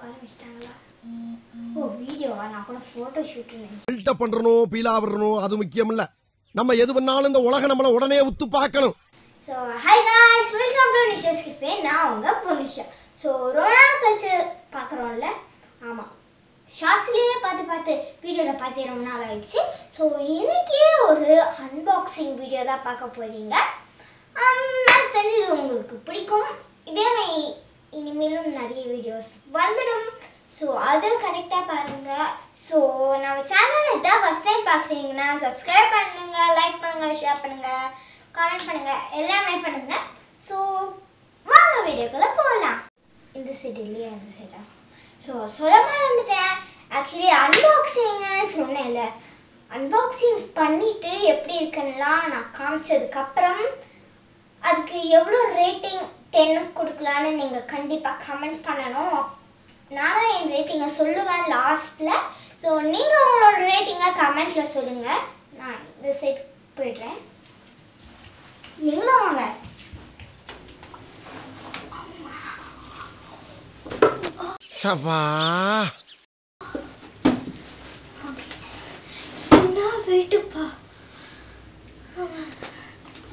ஆரம்பிச்சிட்டாங்களா? ஓ வீடியோவா? நான் கூட போட்டோ ஷூட்னு பில்டப் பண்றணும், பீலா வரணும், அது முக்கியம் இல்ல. நம்ம எது பண்ணாலும் இந்த உலக நம்மள உடனே உத்து பார்க்கணும். So hi guys, welcome to Nisha's cafe. நான் உங்க புனிஷா. ஸோ ரொம்ப நாள் கழிச்சு பார்க்குறோம்ல. ஆமாம், ஷார்ட்ஸ்லேயே பார்த்து வீடியோவில் பார்த்து ரொம்ப நாள் ஆயிடுச்சு. ஸோ இன்னைக்கு ஒரு அன்பாக்சிங் வீடியோ தான் பார்க்க போகிறீங்க. எனக்கு தெரிஞ்சது உங்களுக்கு பிடிக்கும். இதே மாதிரி இனிமேலும் நிறைய வீடியோஸ் வந்துடும். ஸோ அதுவும் கரெக்டாக பாருங்கள். ஸோ நம்ம சேனல் இதான் ஃபஸ்ட் டைம் பார்க்குறீங்கன்னா சப்ஸ்கிரைப் பண்ணுங்கள், லைக் பண்ணுங்கள், ஷேர் பண்ணுங்கள், கமெண்ட் பண்ணுங்கள், எல்லாமே பண்ணுங்கள். ஸோ வாங்க வீடியோக்குள்ளே போகலாம். இந்த சைடு இல்லையா, இந்த சைடா? ஸோ சொல்ல மறந்துட்டேன். ஆக்சுவலி அன்பாக்சிங்னு சொன்னேன்ல, அன்பாக்சிங் பண்ணிவிட்டு எப்படி இருக்குன்னுலாம் நான் காமிச்சதுக்கப்புறம் அதுக்கு எவ்வளோ ரேட்டிங் 10 கொடுக்கலான்னு நீங்கள் கண்டிப்பாக கமெண்ட் பண்ணணும். நானும் என் ரேட்டிங்கை சொல்லுவேன் லாஸ்ட்டில். ஸோ நீங்கள் உங்களோட ரேட்டிங்கை கமெண்ட்டில் சொல்லுங்கள். நான் இந்த சைட் போய்ட்றேன், நீங்களும் வாங்க. சபா என்ன வெயிட்டுப்பா.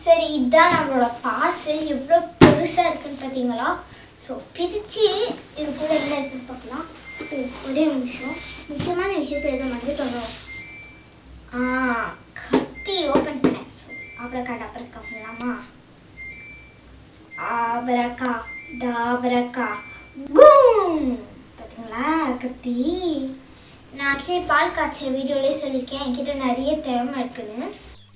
சரி, இதுதான் நம்மளோட பார்சல். எவ்வளோ பெருசாக இருக்குன்னு பார்த்தீங்களா? ஸோ பிரித்து இதுக்குள்ளே என்ன இருக்குன்னு பார்க்கலாம். ஒரே நிமிஷம், முக்கியமான விஷயத்தை எதை வந்துட்டோம். கத்தி ஓப்பன் பண்ணேன். ஸோ ஆபரக்கா பண்ணலாமா? ஆபரக்கா டாபரக்கா பூம். பார்த்தீங்களா கத்தி? நான் ஆக்சுவலி பால் காய்ச்சற வீடியோலேயே சொல்லியிருக்கேன் என்கிட்ட நிறைய திறமை இருக்குன்னு.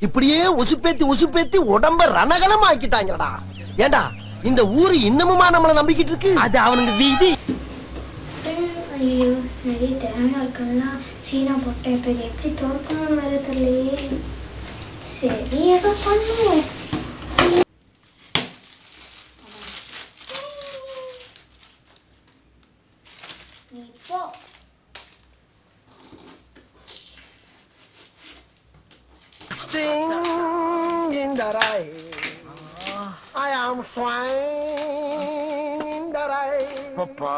இப்படியே உசுப்பேத்தி உடம்ப ரணகலம் ஆக்கிட்டாங்கடா. ஏண்டா இந்த ஊரு இன்னமுமா நம்மள நம்பிக்கிட்டு இருக்கு? அது அவனுக்கு வீதி. ஐயோ, நிறைய திறமை இருக்குன்னா சீனா போட்டேன். இப்போ எப்படி தோற்கணும்னு வேற தெரியலையே. சரி, ஏதோ பண்ணுவோம். இப்போ Sing in the rain, I am swine in the rain, Papa.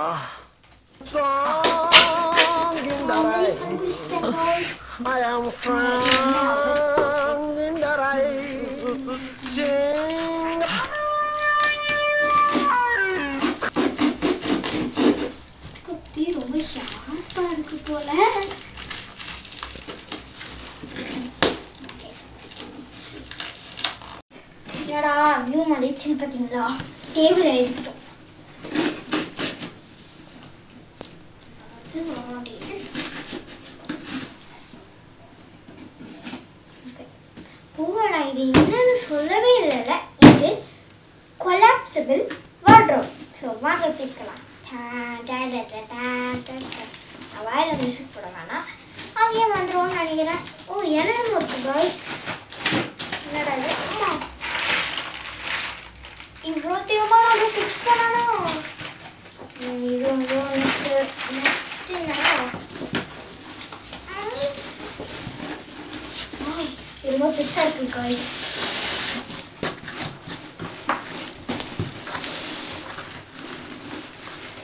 Song in the rain, I am swine in the rain. Sing. குத்தி ரொம்ப ஷார்ப்பா இருக்கு போல. என்னடா வியூ மதிச்சுன்னு பார்த்தீங்களா? டேபிள் எடுத்துட்டோம். பூவடா, இது என்னன்னு சொல்லவே இல்லைல்ல. இது கொலாப்சபிள் வார்ட்ரோப். ஸோ வாங்க பிரிக்கலாம். வாயில மியூசிக் போட வேணாம், அங்கேயே வந்துடும்னு நினைக்கிறேன். ஓ, என்னன்னு இருக்கு பாய்ஸ். என்னடா இது? ஆமாம், இவ்வளோத்தையுமா நம்ம ஃபிக்ஸ் பண்ணணும். இது உங்களுக்கு நெக்ஸ்ட் என்னடா? ரொம்ப பெருசாக இருக்கு காய்ஸ்.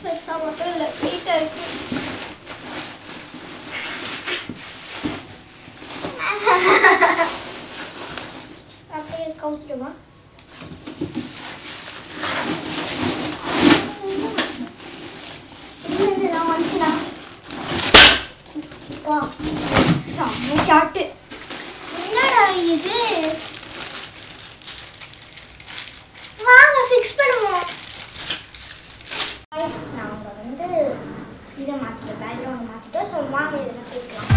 பெருசாக மட்டும் இல்லை, வெயிட்டாக இருக்கு. அப்படியே கவுத்துடுமா? இதெல்லாம் வந்துச்சுடா. வா, செம்ம ஷாட்டு. என்னடா இது? வாங்க ஃபிக்ஸ் பண்ணுவோம். நாங்கள் வந்து இதை மாற்றிட்டோம், பேக்ரவுண்ட் மாற்றிட்டோம். ஸோ வாங்க இதில் போய்க்கலாம்.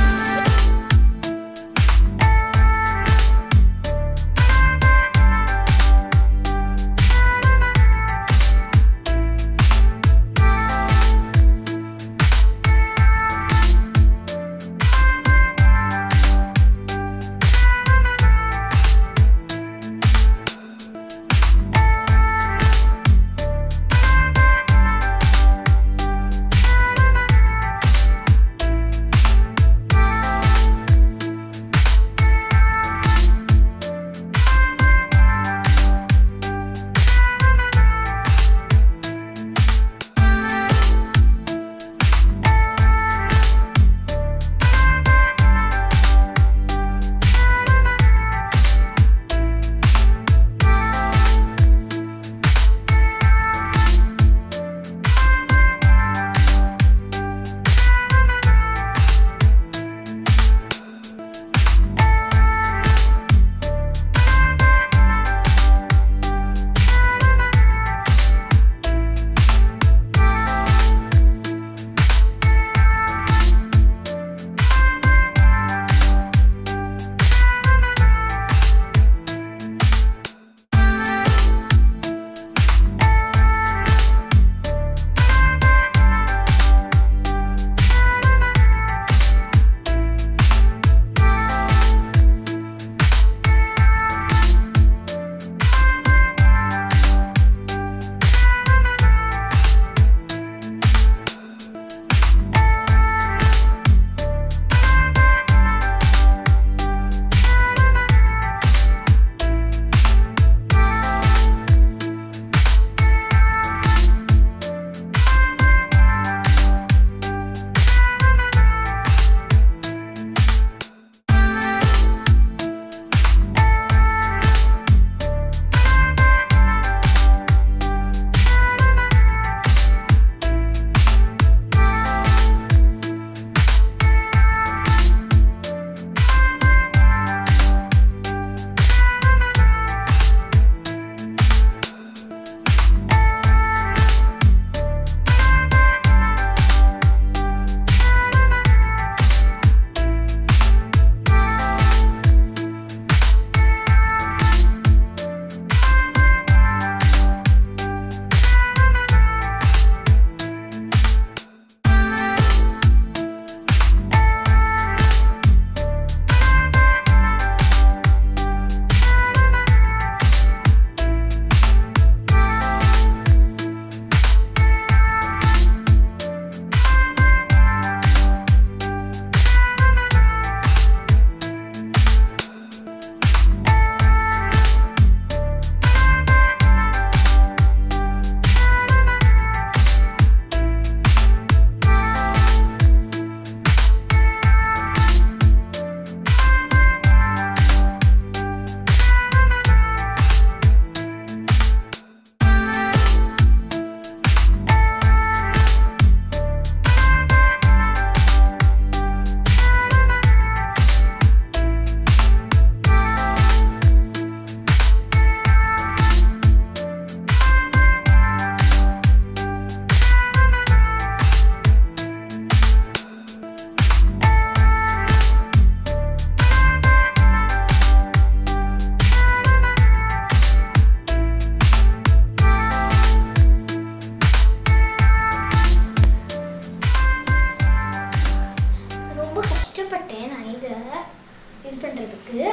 இருக்கு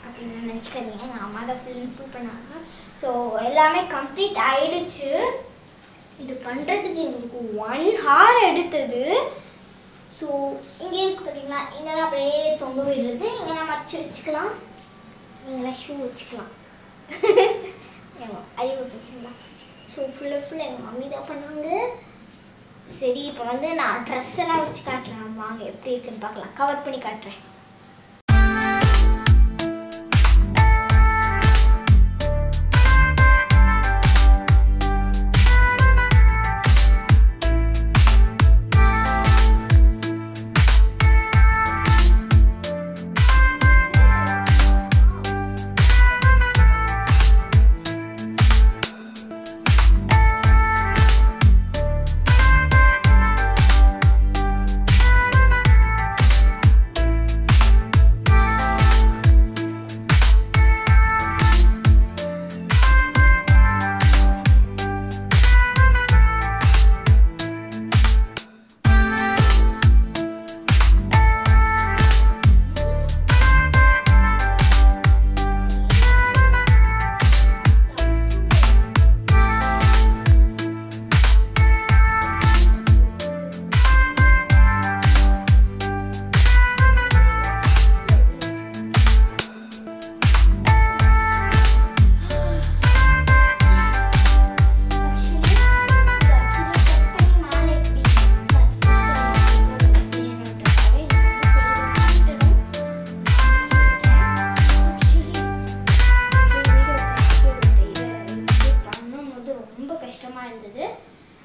அப்படின்னு நினச்சிக்காதீங்க. எங்கள் அம்மா தான் ஃபுல் பண்ணாங்க. ஸோ எல்லாமே கம்ப்ளீட் ஆயிடுச்சு. இது பண்ணுறதுக்கு எங்களுக்கு 1 hour எடுத்தது. ஸோ இங்கே இருக்குது பார்த்தீங்களா, இங்கே தான் அப்படியே தொங்க விடுறது. இங்கே நான் மடிச்சு வச்சுக்கலாம், நீங்களாம் ஷூ வச்சுக்கலாம். அறிவு பார்த்தீங்களா. ஸோ ஃபுல்லாக எங்கள் மம்மி தான் பண்ணாங்க. சரி, இப்போ வந்து நான் ட்ரெஸ் எல்லாம் வச்சு காட்டுறேன். வாங்க எப்படி இருக்குன்னு பார்க்கலாம். கவர் பண்ணி காட்டுறேன்.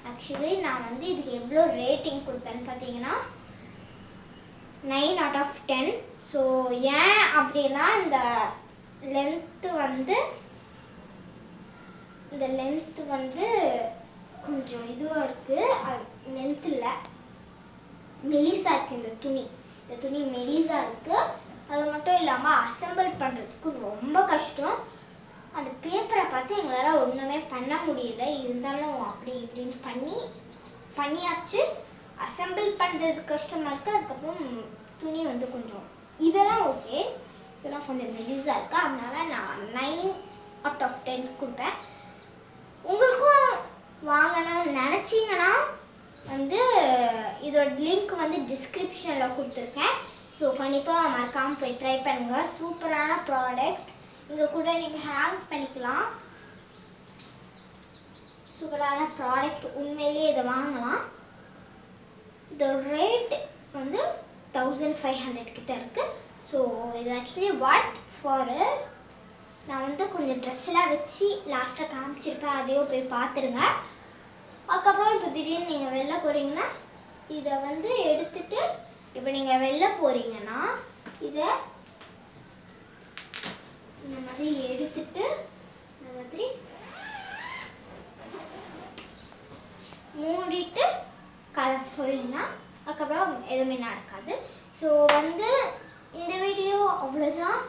ஆக்சுவலி நான் வந்து இதுக்கு எவ்வளோ ரேட்டிங் கொடுப்பேன்னு பார்த்தீங்கன்னா 9 out of 10. ஸோ ஏன் அப்படின்னா இந்த லென்த்து வந்து கொஞ்சம் இதுவாக இருக்குது. லென்த் இல்லை, மெலிசாக இருக்குது. இந்த துணி மெலிசாக இருக்குது. அது மட்டும் இல்லாமல் அசெம்பிள் பண்ணுறதுக்கு ரொம்ப கஷ்டம். அந்த பேப்பரை பார்த்து எங்களால் ஒன்றுமே பண்ண முடியல. இருந்தாலும் அப்படி இப்படின்னு பண்ணியாச்சு. அசெம்பிள் பண்ணுறது கஷ்டமாக இருக்குது. அதுக்கப்புறம் துணி வந்து கொஞ்சம் இதெல்லாம் ஓகே, இதெல்லாம் கொஞ்சம் மெலிசாக இருக்குது. அதனால் நான் 9 out of 10 கொடுப்பேன். உங்களுக்கும் வாங்கணும்னு நினச்சிங்கன்னா வந்து இதோட லிங்க் வந்து டிஸ்கிரிப்ஷனில் கொடுத்துருக்கேன். ஸோ கண்டிப்பாக மறக்காமல் போய் ட்ரை பண்ணுங்கள். சூப்பரான ப்ராடக்ட். இங்கே கூட நீங்கள் ஹேங் பண்ணிக்கலாம். சூப்பரான ப்ராடக்ட். உண்மையிலேயே இதை வாங்கலாம். இதோட ரேட் வந்து 1500 கிட்ட இருக்குது. ஸோ இது ஆக்சுவலி வாட் ஃபார் நான் வந்து கொஞ்சம் ட்ரெஸ்ஸெல்லாம் வச்சு லாஸ்ட்டாக காமிச்சிருப்பேன். அதையும் போய் பார்த்துருங்க. அதுக்கப்புறம் இப்போ திடீர்னு நீங்கள் வெளில போகிறீங்கன்னா இதை வந்து எடுத்துட்டு, இப்போ நீங்கள் வெளில போகிறீங்கன்னா இதை இந்த மாதிரி எடுத்துட்டு இந்த மாதிரி மூடிட்டு போயிங்கன்னா அதுக்கப்புறம் எதுவுமே நடக்காது. ஸோ வந்து இந்த வீடியோ அவ்வளோதான்.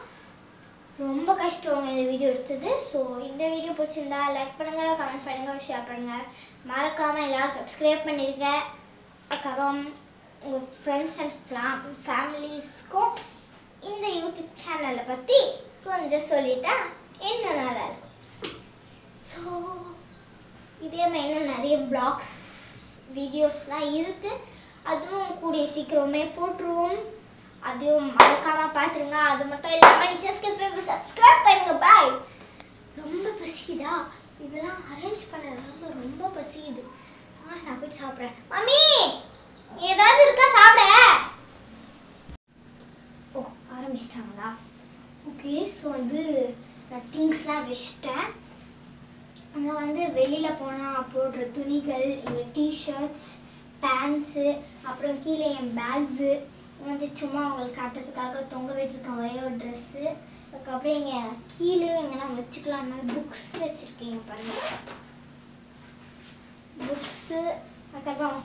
ரொம்ப கஷ்டம் இந்த வீடியோ எடுத்தது. ஸோ இந்த வீடியோ பிடிச்சிருந்தா லைக் பண்ணுங்கள், கமெண்ட் பண்ணுங்கள், ஷேர் பண்ணுங்கள். மறக்காமல் எல்லோரும் சப்ஸ்கிரைப் பண்ணிடுங்க. அதுக்கப்புறம் உங்கள் ஃப்ரெண்ட்ஸ் அண்ட் ஃபேமிலிஸ்க்கும் இந்த யூடியூப் சேனலை பற்றி கொஞ்சம் சொல்லிட்டா இன்னும் நல்லா இருக்கும். ஸோ இதே மாதிரி இன்னும் நிறைய வ்ளாக்ஸ் வீடியோஸ்லாம் இருக்குது. அதுவும் கூடிய சீக்கிரமே போட்டுருவோம். அதையும் மறக்காமல் பார்த்துருங்க. அது மட்டும் இல்லாமல் நிஷாஸ் கஃபே சப்ஸ்கிரைப் பண்ணுங்க. பாய். ரொம்ப பசிக்குதா? இதெல்லாம் அரேஞ்ச் பண்ண ரொம்ப பசிக்குது. நான் போய் சாப்பிட்றேன். மம்மி ஏதாவது இருக்கா சாப்பிட? ஓ, ஆரம்பிச்சிட்டாங்களா? ஓகே. ஸோ வந்து நான் திங்ஸ்லாம் வச்சிட்டேன். அங்கே வந்து வெளியில் போனால் போடுற துணிகள், இங்கே டிஷர்ட்ஸ், பேண்ட்ஸு, அப்புறம் கீழே என் பேக்ஸு வந்து சும்மா அவங்களுக்கு காட்டுறதுக்காக தொங்க விட்டுருக்கேன் ஒரே ஒரு ட்ரெஸ்ஸு. அதுக்கப்புறம் இங்கே கீழே எங்கன்னா வச்சுக்கலாம்னா புக்ஸ் வச்சுருக்கீங்க பாருங்கள், புக்ஸு. அதுக்கப்புறம்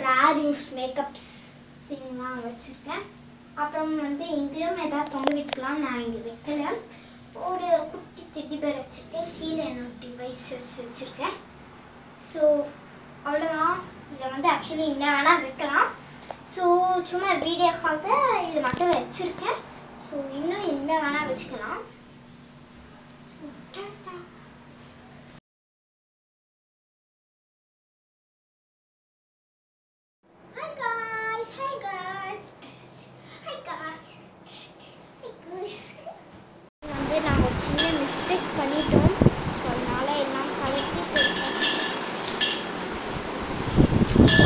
ரேர் யூஸ் மேக்கப்ஸ் திங்லாம் வச்சுருக்கேன். அப்புறம் வந்து இங்கேயும் ஏதாவது தொங்க விட்டுக்கலாம். நான் இங்கே வைக்கல. ஒரு குட்டி டெடி பேர் வச்சுருக்கேன். கீழே என்னோட டிவைசஸ் வச்சுருக்கேன். ஸோ அவ்வளோதான். இதை வந்து ஆக்சுவலி இன்னும் வேணால் வைக்கலாம். ஸோ சும்மா வீடியோக்காக இது மட்டும் வச்சுருக்கேன். ஸோ இன்னும் என்ன வேணால் வச்சுக்கலாம். வந்து நாங்கள் ஒரு சின்ன மிஸ்டேக் பண்ணிட்டோம். ஸோ அதனால எல்லாம் கலக்கிட்டு இருக்கோம்.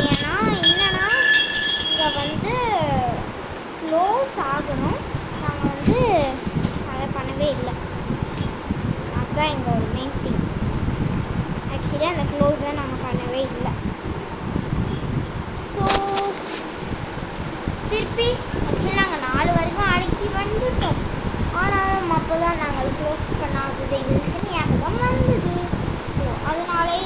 ஏன்னா என்னன்னா இங்கே வந்து க்ளோஸ் ஆகணும், நாங்கள் வந்து அதை பண்ணவே இல்லை. அதுதான் எங்களோட மெயின் திங். ஆக்சுவலி அந்த க்ளோஸை நாங்கள் பண்ணவே இல்லை. ஸோ திருப்பி ஆக்சுவலி நாங்கள் 4 வரைக்கும் அடக்கி வந்துட்டோம். ஆனாலும் அப்போ தான் நாங்கள் க்ளோஸ் பண்ணாதது எங்களுக்கு ஞாபகம் வந்தது. ஸோ அதனாலே